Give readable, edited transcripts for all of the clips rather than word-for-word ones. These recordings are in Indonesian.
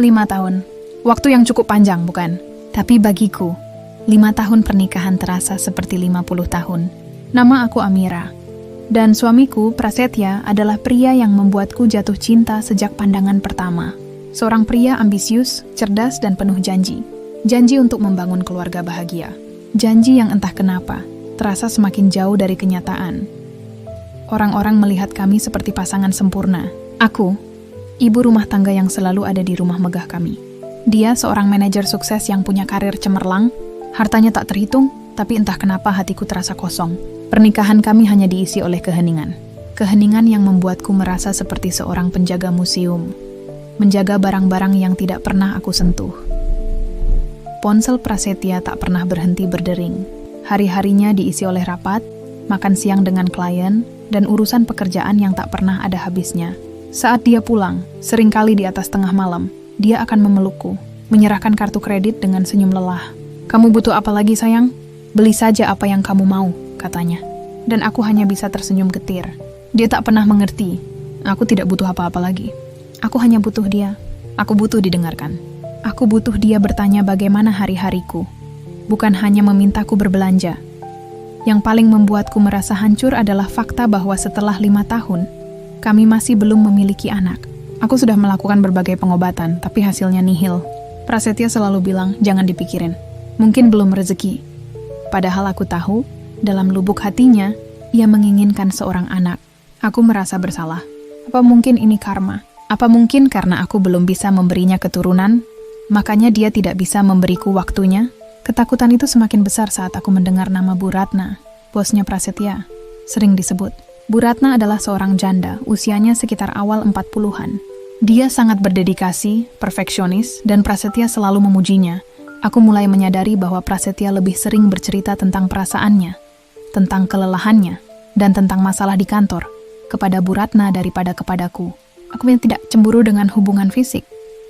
5 tahun. Waktu yang cukup panjang, bukan? Tapi bagiku, 5 tahun pernikahan terasa seperti 50 tahun. Nama aku Amira. Dan suamiku, Prasetya, adalah pria yang membuatku jatuh cinta sejak pandangan pertama. Seorang pria ambisius, cerdas, dan penuh janji. Janji untuk membangun keluarga bahagia. Janji yang entah kenapa, terasa semakin jauh dari kenyataan. Orang-orang melihat kami seperti pasangan sempurna. Aku, ibu rumah tangga yang selalu ada di rumah megah kami. Dia seorang manajer sukses yang punya karir cemerlang, hartanya tak terhitung, tapi entah kenapa hatiku terasa kosong. Pernikahan kami hanya diisi oleh keheningan. Keheningan yang membuatku merasa seperti seorang penjaga museum, menjaga barang-barang yang tidak pernah aku sentuh. Ponsel Prasetya tak pernah berhenti berdering. Hari-harinya diisi oleh rapat, makan siang dengan klien, dan urusan pekerjaan yang tak pernah ada habisnya. Saat dia pulang, seringkali di atas tengah malam, dia akan memelukku, menyerahkan kartu kredit dengan senyum lelah. "Kamu butuh apa lagi, sayang? Beli saja apa yang kamu mau," katanya. Dan aku hanya bisa tersenyum getir. Dia tak pernah mengerti. Aku tidak butuh apa-apa lagi. Aku hanya butuh dia. Aku butuh didengarkan. Aku butuh dia bertanya bagaimana hari-hariku. Bukan hanya memintaku berbelanja. Yang paling membuatku merasa hancur adalah fakta bahwa setelah 5 tahun, kami masih belum memiliki anak. Aku sudah melakukan berbagai pengobatan, tapi hasilnya nihil. Prasetya selalu bilang, jangan dipikirin. Mungkin belum rezeki. Padahal aku tahu, dalam lubuk hatinya, ia menginginkan seorang anak. Aku merasa bersalah. Apa mungkin ini karma? Apa mungkin karena aku belum bisa memberinya keturunan? Makanya dia tidak bisa memberiku waktunya? Ketakutan itu semakin besar saat aku mendengar nama Bu Ratna, bosnya Prasetya. Sering disebut. Bu Ratna adalah seorang janda, usianya sekitar awal 40-an. Dia sangat berdedikasi, perfeksionis, dan Prasetya selalu memujinya. Aku mulai menyadari bahwa Prasetya lebih sering bercerita tentang perasaannya, tentang kelelahannya, dan tentang masalah di kantor, kepada Bu Ratna daripada kepadaku. Aku yang tidak cemburu dengan hubungan fisik,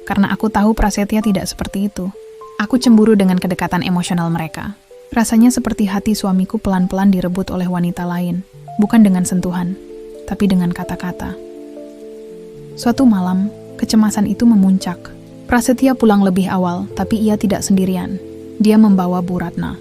karena aku tahu Prasetya tidak seperti itu. Aku cemburu dengan kedekatan emosional mereka. Rasanya seperti hati suamiku pelan-pelan direbut oleh wanita lain, bukan dengan sentuhan, tapi dengan kata-kata. Suatu malam, kecemasan itu memuncak. Prasetya pulang lebih awal, tapi ia tidak sendirian. Dia membawa Bu Ratna.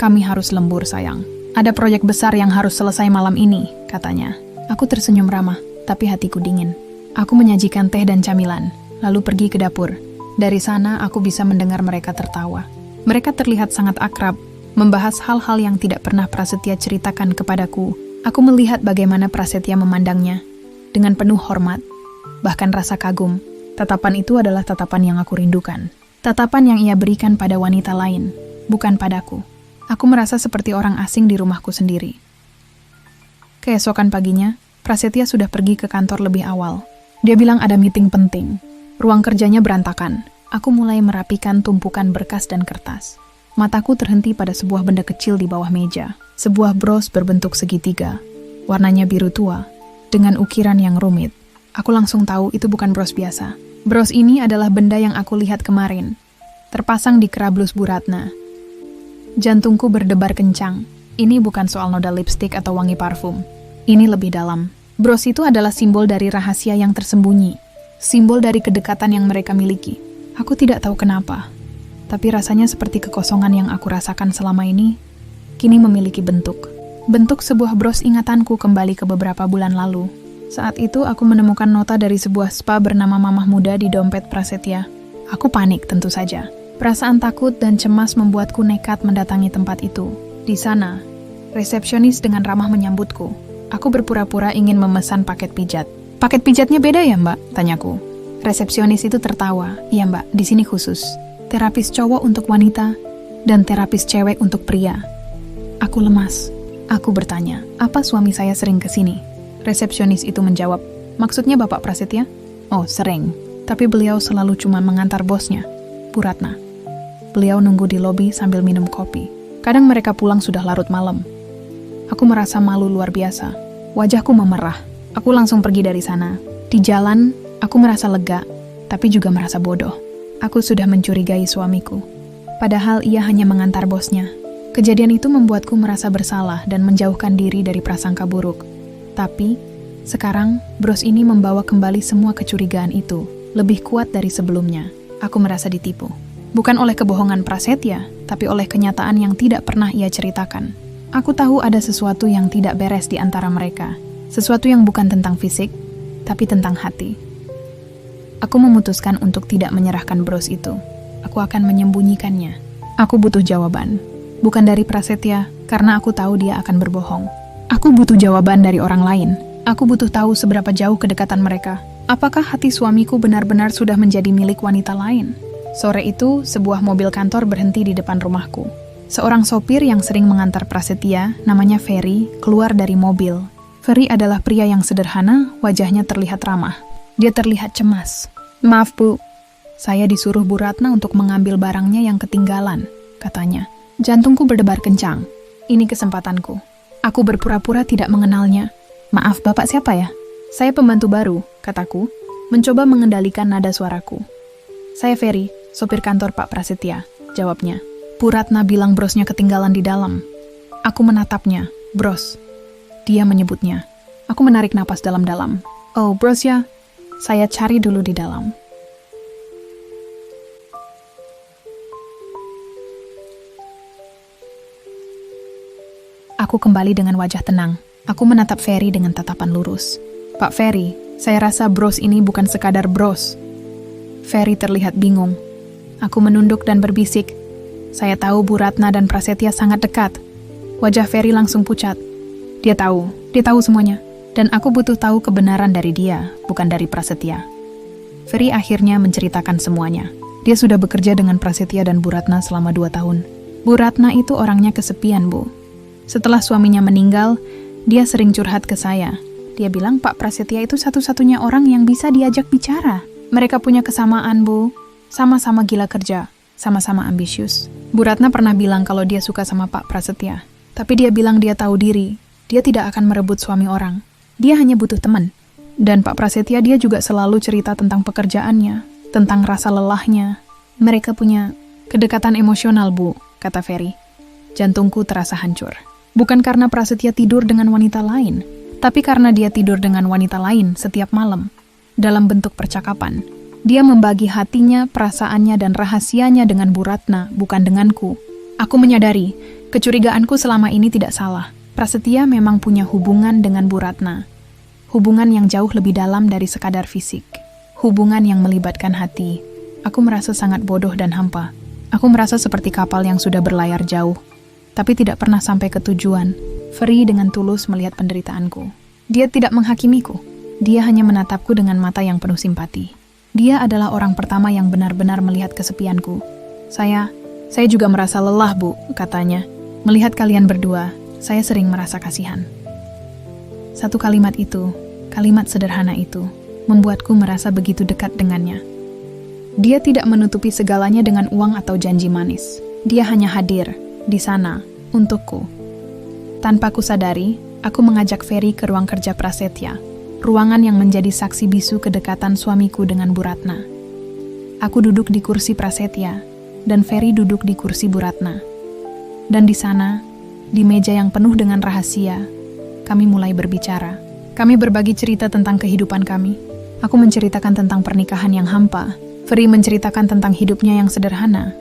"Kami harus lembur, sayang. Ada proyek besar yang harus selesai malam ini," katanya. Aku tersenyum ramah, tapi hatiku dingin. Aku menyajikan teh dan camilan, lalu pergi ke dapur. Dari sana, aku bisa mendengar mereka tertawa. Mereka terlihat sangat akrab, membahas hal-hal yang tidak pernah Prasetya ceritakan kepadaku. Aku melihat bagaimana Prasetya memandangnya, dengan penuh hormat, bahkan rasa kagum. Tatapan itu adalah tatapan yang aku rindukan. Tatapan yang ia berikan pada wanita lain, bukan padaku. Aku merasa seperti orang asing di rumahku sendiri. Keesokan paginya, Prasetya sudah pergi ke kantor lebih awal. Dia bilang ada meeting penting. Ruang kerjanya berantakan. Aku mulai merapikan tumpukan berkas dan kertas. Mataku terhenti pada sebuah benda kecil di bawah meja. Sebuah bros berbentuk segitiga. Warnanya biru tua, dengan ukiran yang rumit. Aku langsung tahu itu bukan bros biasa. Bros ini adalah benda yang aku lihat kemarin. Terpasang di kerablus Bu Ratna. Jantungku berdebar kencang. Ini bukan soal noda lipstik atau wangi parfum. Ini lebih dalam. Bros itu adalah simbol dari rahasia yang tersembunyi. Simbol dari kedekatan yang mereka miliki. Aku tidak tahu kenapa, tapi rasanya seperti kekosongan yang aku rasakan selama ini, kini memiliki bentuk. Bentuk sebuah bros ingatanku kembali ke beberapa bulan lalu. Saat itu aku menemukan nota dari sebuah spa bernama Mamah Muda di dompet Prasetya. Aku panik tentu saja. Perasaan takut dan cemas membuatku nekat mendatangi tempat itu. Di sana, resepsionis dengan ramah menyambutku. Aku berpura-pura ingin memesan paket pijat. "Paket pijatnya beda ya, Mbak?" tanyaku. Resepsionis itu tertawa. "Iya, Mbak, di sini khusus. Terapis cowok untuk wanita dan terapis cewek untuk pria." Aku lemas. Aku bertanya, "Apa suami saya sering ke sini?" Resepsionis itu menjawab, "Maksudnya Bapak Prasetya?" "Oh, sering. Tapi beliau selalu cuma mengantar bosnya, Bu Ratna. Beliau nunggu di lobi sambil minum kopi. Kadang mereka pulang sudah larut malam." Aku merasa malu luar biasa. Wajahku memerah. Aku langsung pergi dari sana. Di jalan, aku merasa lega, tapi juga merasa bodoh. Aku sudah mencurigai suamiku. Padahal ia hanya mengantar bosnya. Kejadian itu membuatku merasa bersalah dan menjauhkan diri dari prasangka buruk. Tapi, sekarang, bros ini membawa kembali semua kecurigaan itu. lebih kuat dari sebelumnya. Aku merasa ditipu. Bukan oleh kebohongan Prasetya, tapi oleh kenyataan yang tidak pernah ia ceritakan. Aku tahu ada sesuatu yang tidak beres di antara mereka. Sesuatu yang bukan tentang fisik, tapi tentang hati. Aku memutuskan untuk tidak menyerahkan bros itu. Aku akan menyembunyikannya. Aku butuh jawaban. Bukan dari Prasetya, karena aku tahu dia akan berbohong. Aku butuh jawaban dari orang lain. Aku butuh tahu seberapa jauh kedekatan mereka. Apakah hati suamiku benar-benar sudah menjadi milik wanita lain? Sore itu, sebuah mobil kantor berhenti di depan rumahku. Seorang sopir yang sering mengantar Prasetya, namanya Ferry, keluar dari mobil. Ferry adalah pria yang sederhana, wajahnya terlihat ramah. Dia terlihat cemas. "Maaf, Bu. Saya disuruh Bu Ratna untuk mengambil barangnya yang ketinggalan," katanya. Jantungku berdebar kencang. Ini kesempatanku. Aku berpura-pura tidak mengenalnya. "Maaf, Bapak siapa ya?" "Saya pembantu baru," kataku, mencoba mengendalikan nada suaraku. "Saya Ferry, sopir kantor Pak Prasetya," jawabnya. Bu Ratna bilang brosnya ketinggalan di dalam. Aku menatapnya. "Bros." Dia menyebutnya. Aku menarik napas dalam-dalam. "Oh, bros ya? Saya cari dulu di dalam." Aku kembali dengan wajah tenang. Aku menatap Ferry dengan tatapan lurus. "Pak Ferry, saya rasa bros ini bukan sekadar bros." Ferry terlihat bingung. Aku menunduk dan berbisik. "Saya tahu Bu Ratna dan Prasetya sangat dekat." Wajah Ferry langsung pucat. Dia tahu semuanya. Dan aku butuh tahu kebenaran dari dia, bukan dari Prasetya. Ferry akhirnya menceritakan semuanya. Dia sudah bekerja dengan Prasetya dan Bu Ratna selama 2 tahun. Bu Ratna itu orangnya kesepian, Bu. Setelah suaminya meninggal, dia sering curhat ke saya. Dia bilang Pak Prasetya itu satu-satunya orang yang bisa diajak bicara. Mereka punya kesamaan, Bu. Sama-sama gila kerja, sama-sama ambisius. Bu Ratna pernah bilang kalau dia suka sama Pak Prasetya. Tapi dia bilang dia tahu diri. Dia tidak akan merebut suami orang. Dia hanya butuh teman. Dan Pak Prasetya dia juga selalu cerita tentang pekerjaannya, tentang rasa lelahnya. Mereka punya kedekatan emosional, Bu, kata Ferry. Jantungku terasa hancur. Bukan karena Prasetya tidur dengan wanita lain, tapi karena dia tidur dengan wanita lain setiap malam. Dalam bentuk percakapan, dia membagi hatinya, perasaannya, dan rahasianya dengan Bu Ratna, bukan denganku. Aku menyadari, kecurigaanku selama ini tidak salah. Prasetya memang punya hubungan dengan Bu Ratna. Hubungan yang jauh lebih dalam dari sekadar fisik. Hubungan yang melibatkan hati. Aku merasa sangat bodoh dan hampa. Aku merasa seperti kapal yang sudah berlayar jauh, tapi tidak pernah sampai ke tujuan. Ferry dengan tulus melihat penderitaanku. Dia tidak menghakimiku. Dia hanya menatapku dengan mata yang penuh simpati. Dia adalah orang pertama yang benar-benar melihat kesepianku. Saya juga merasa lelah, Bu, katanya. Melihat kalian berdua, saya sering merasa kasihan. Satu kalimat itu, kalimat sederhana itu, membuatku merasa begitu dekat dengannya. Dia tidak menutupi segalanya dengan uang atau janji manis. Dia hanya hadir di sana untukku. Tanpa kusadari, aku mengajak Ferry ke ruang kerja Prasetya, ruangan yang menjadi saksi bisu kedekatan suamiku dengan Bu Ratna. Aku duduk di kursi Prasetya, dan Ferry duduk di kursi Bu Ratna. Dan di sana, di meja yang penuh dengan rahasia, kami mulai berbicara. Kami berbagi cerita tentang kehidupan kami. Aku menceritakan tentang pernikahan yang hampa. Ferry menceritakan tentang hidupnya yang sederhana,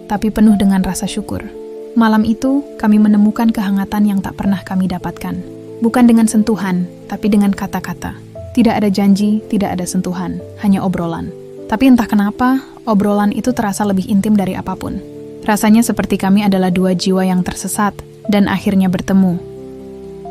tapi penuh dengan rasa syukur. Malam itu, kami menemukan kehangatan yang tak pernah kami dapatkan. Bukan dengan sentuhan, tapi dengan kata-kata. Tidak ada janji, tidak ada sentuhan, hanya obrolan. Tapi entah kenapa, obrolan itu terasa lebih intim dari apapun. Rasanya seperti kami adalah dua jiwa yang tersesat dan akhirnya bertemu.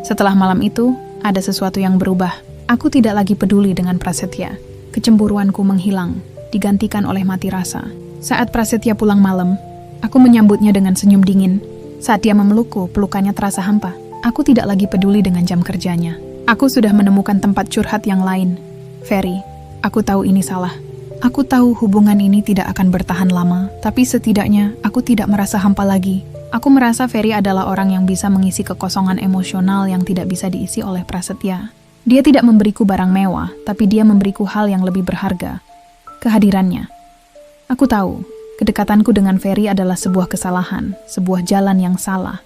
Setelah malam itu, ada sesuatu yang berubah. Aku tidak lagi peduli dengan Prasetya. Kecemburuanku menghilang, digantikan oleh mati rasa. Saat Prasetya pulang malam, aku menyambutnya dengan senyum dingin. Saat dia memelukku, pelukannya terasa hampa. Aku tidak lagi peduli dengan jam kerjanya. Aku sudah menemukan tempat curhat yang lain. Ferry, aku tahu ini salah. Aku tahu hubungan ini tidak akan bertahan lama, tapi setidaknya aku tidak merasa hampa lagi. Aku merasa Ferry adalah orang yang bisa mengisi kekosongan emosional yang tidak bisa diisi oleh Prasetya. Dia tidak memberiku barang mewah, tapi dia memberiku hal yang lebih berharga. Kehadirannya. Aku tahu, kedekatanku dengan Ferry adalah sebuah kesalahan, sebuah jalan yang salah.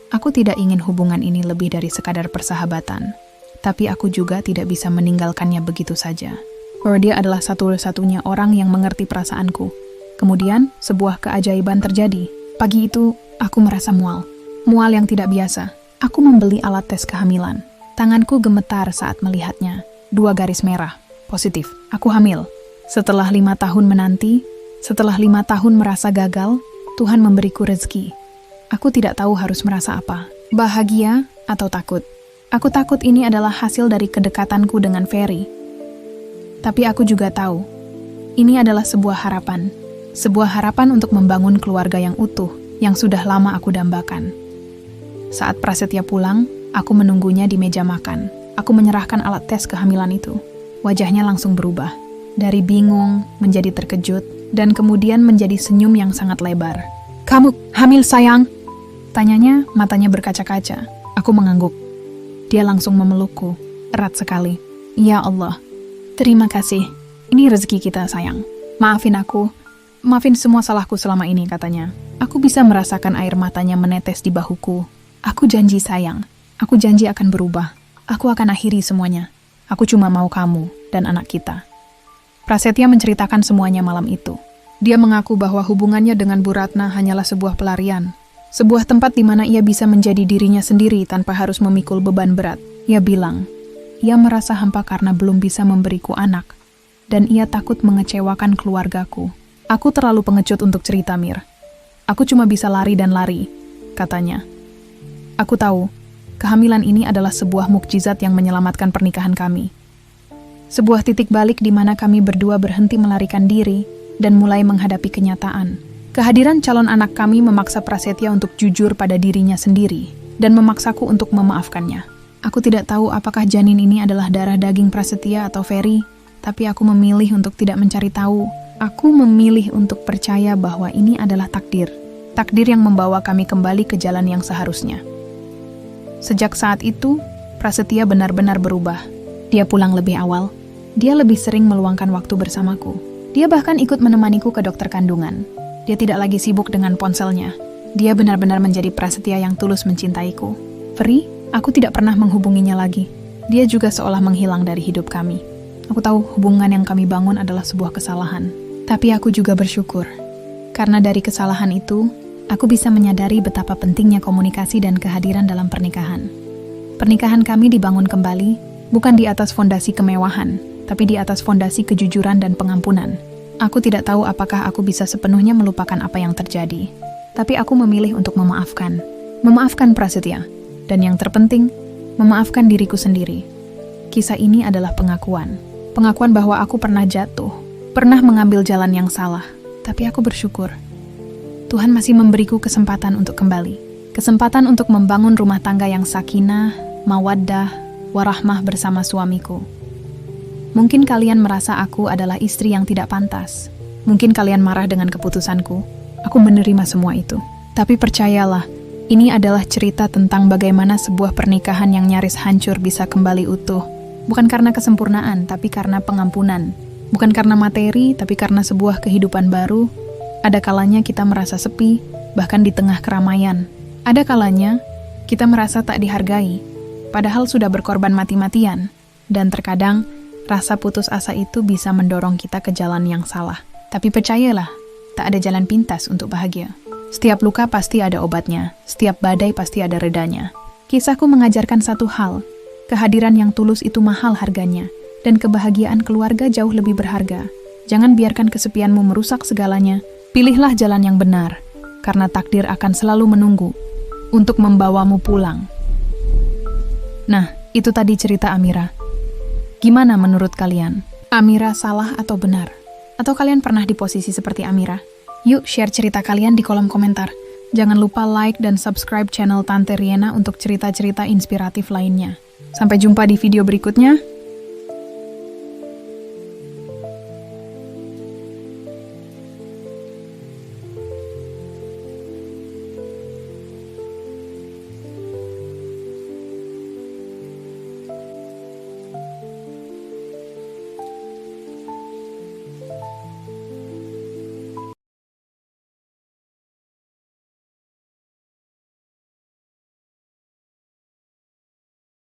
Aku tidak ingin hubungan ini lebih dari sekadar persahabatan, tapi aku juga tidak bisa meninggalkannya begitu saja. bahwa dia adalah satu-satunya orang yang mengerti perasaanku. Kemudian, sebuah keajaiban terjadi. Pagi itu, aku merasa mual. Mual yang tidak biasa. Aku membeli alat tes kehamilan. Tanganku gemetar saat melihatnya. 2 garis merah. Positif. Aku hamil. Setelah 5 tahun menanti, setelah 5 tahun merasa gagal, Tuhan memberiku rezeki. Aku tidak tahu harus merasa apa. Bahagia atau takut. Aku takut ini adalah hasil dari kedekatanku dengan Ferry. Tapi aku juga tahu, ini adalah sebuah harapan. Sebuah harapan untuk membangun keluarga yang utuh, yang sudah lama aku dambakan. Saat Prasetya pulang, aku menunggunya di meja makan. Aku menyerahkan alat tes kehamilan itu. Wajahnya langsung berubah. Dari bingung, menjadi terkejut, dan kemudian menjadi senyum yang sangat lebar. "Kamu hamil, sayang?" Tanyanya, matanya berkaca-kaca. Aku mengangguk. Dia langsung memelukku, erat sekali. "Ya Allah, terima kasih. Ini rezeki kita, sayang. Maafin aku. Maafin semua salahku selama ini," katanya. Aku bisa merasakan air matanya menetes di bahuku. "Aku janji, sayang. Aku janji akan berubah. Aku akan akhiri semuanya. Aku cuma mau kamu dan anak kita." Prasetya menceritakan semuanya malam itu. Dia mengaku bahwa hubungannya dengan Bu Ratna hanyalah sebuah pelarian. Sebuah tempat di mana ia bisa menjadi dirinya sendiri tanpa harus memikul beban berat. Ia bilang, ia merasa hampa karena belum bisa memberiku anak. Dan ia takut mengecewakan keluargaku. "Aku terlalu pengecut untuk cerita, Mir. Aku cuma bisa lari dan lari," katanya. "Aku tahu, kehamilan ini adalah sebuah mukjizat yang menyelamatkan pernikahan kami. Sebuah titik balik di mana kami berdua berhenti melarikan diri dan mulai menghadapi kenyataan. Kehadiran calon anak kami memaksa Prasetya untuk jujur pada dirinya sendiri dan memaksaku untuk memaafkannya. Aku tidak tahu apakah janin ini adalah darah daging Prasetya atau Ferry, tapi aku memilih untuk tidak mencari tahu. Aku memilih untuk percaya bahwa ini adalah takdir. Takdir yang membawa kami kembali ke jalan yang seharusnya." Sejak saat itu, Prasetya benar-benar berubah. Dia pulang lebih awal. Dia lebih sering meluangkan waktu bersamaku. Dia bahkan ikut menemaniku ke dokter kandungan. Dia tidak lagi sibuk dengan ponselnya. Dia benar-benar menjadi Prasetya yang tulus mencintaiku. "Ferry, aku tidak pernah menghubunginya lagi. Dia juga seolah menghilang dari hidup kami. Aku tahu hubungan yang kami bangun adalah sebuah kesalahan. Tapi aku juga bersyukur. Karena dari kesalahan itu, aku bisa menyadari betapa pentingnya komunikasi dan kehadiran dalam pernikahan. Pernikahan kami dibangun kembali, bukan di atas fondasi kemewahan, tapi di atas fondasi kejujuran dan pengampunan. Aku tidak tahu apakah aku bisa sepenuhnya melupakan apa yang terjadi. Tapi aku memilih untuk memaafkan. Memaafkan Prasetya. Dan yang terpenting, memaafkan diriku sendiri. Kisah ini adalah pengakuan. Pengakuan bahwa aku pernah jatuh. Pernah mengambil jalan yang salah, tapi aku bersyukur. Tuhan masih memberiku kesempatan untuk kembali. Kesempatan untuk membangun rumah tangga yang sakinah, mawaddah, warahmah bersama suamiku. Mungkin kalian merasa aku adalah istri yang tidak pantas. Mungkin kalian marah dengan keputusanku. Aku menerima semua itu. Tapi percayalah, ini adalah cerita tentang bagaimana sebuah pernikahan yang nyaris hancur bisa kembali utuh. Bukan karena kesempurnaan, tapi karena pengampunan. Bukan karena materi, tapi karena sebuah kehidupan baru. Ada kalanya kita merasa sepi, bahkan di tengah keramaian. Ada kalanya kita merasa tak dihargai, padahal sudah berkorban mati-matian. Dan terkadang, rasa putus asa itu bisa mendorong kita ke jalan yang salah. Tapi percayalah, tak ada jalan pintas untuk bahagia. Setiap luka pasti ada obatnya, setiap badai pasti ada redanya. Kisahku mengajarkan satu hal, kehadiran yang tulus itu mahal harganya. Dan kebahagiaan keluarga jauh lebih berharga. Jangan biarkan kesepianmu merusak segalanya. Pilihlah jalan yang benar, karena takdir akan selalu menunggu untuk membawamu pulang. Nah, itu tadi cerita Amira. Gimana menurut kalian? Amira salah atau benar? Atau kalian pernah di posisi seperti Amira? Yuk share cerita kalian di kolom komentar. Jangan lupa like dan subscribe channel Tante Riena untuk cerita-cerita inspiratif lainnya. Sampai jumpa di video berikutnya.